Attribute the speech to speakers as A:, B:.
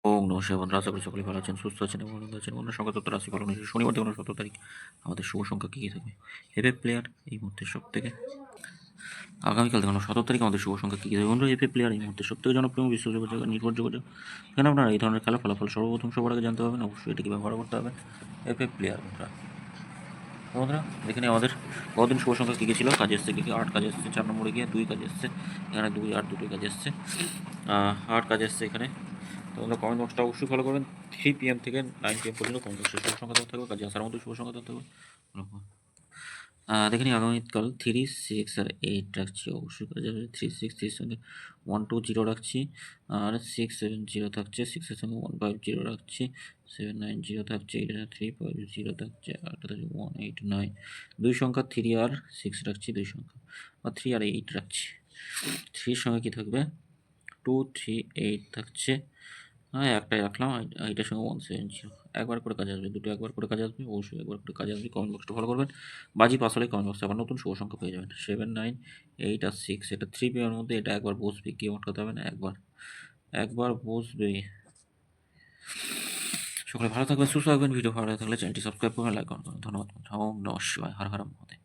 A: ওম নমঃ শিবায়। বন্ধুরা, আশা করি সকলেই ভালো আছেন, সুস্থ আছেন এবং আনন্দ আছেন। বন্ধুরা, সংখ্যা তত্ত্ব রাশিফল অনুযায়ী শনিবার দেখুন 17 তারিখ আমাদের শুভ সংখ্যা কী কী থাকবে। এফএফ প্লেয়ার এই মুহূর্তে সব থেকে আগামীকাল দেখুন 17 তারিখ আমাদের শুভ সংখ্যা কী কী থাকবে। বন্ধুরা, এফএফ প্লেয়ার এই মুহূর্তে সব থেকে জনপ্রিয় বিশ্বাসযোগ্য জায়গা, নির্ভরযোগ্য জায়গা। এখানে আপনারা এই ধরনের খেলা ফলাফল সর্বপ্রথম সবার আগে জানতে পারবেন। অবশ্যই এটিকে ব্যবহার করতে হবে এফএফ প্লেয়ার। বন্ধুরা, এখানে আমাদের কদিন শুভ সংখ্যা কী কী ছিল, কাজ এসছে কী কী। 8 কাজ এসছে, 4 নম্বরে গিয়ে 2 কাজ এসছে, এখানে 2 8 দুটোই কাজ এসছে। 8 কাজ এসছে এখানে। তো বন্ধুরা, কমেন্ট বক্সটা অবশ্যই ফলো করবেন। 3 PM থেকে 9 PM পর্যন্ত কমেন্ট বক্সে শুভ সংখ্যা দেওয়া থাকবে, কাজে আসার মতো শুভ সংখ্যা দেওয়া থাকবে। দেখে নিই আগামীকাল 3 6 আর 8 রাখছি, অবশ্যই কাজে আসবে। 3 6 3 সঙ্গে 1 2 0 রাখছি, আর 6 7 0 থাকছে, 6 এর সঙ্গে 1 5 0 রাখছি, 7 9 0 থাকছে, 8 এর 3 5 0 থাকছে, 8 থাকছে 1 8 9। দুই সংখ্যা 3 আর 6 রাখছি, দুই সংখ্যা বা 3 আর 8 রাখছি। 3 সঙ্গে কি থাকবে, 2 3 8 থাকছে। একটাই রাখলাম, এইটার সঙ্গে 170 একবার করে কাজে আসবে, দুটো একবার করে কাজে আসবে, অবশ্যই একবার করে কাজে আসবে। কমেন্ট বক্সটা ফলো করবেন। বাজি পাস হলে কমেন্ট বক্সে আবার নতুন শুভ সংখ্যা পেয়ে যাবেন। 7 9 8 আর 6, এটা 3 PM মধ্যে এটা একবার বসবে, কি আটকাতে হবে না, একবার বসবে। সকলে ভালো থাকবেন, সুস্থ থাকবেন। ভিডিও ভালো লাগলে চ্যানেলটি সাবস্ক্রাইব করবেন, লাইক করবেন। ধন্যবাদ। ওম নমঃ শিবায়। হর হর মহাদেব।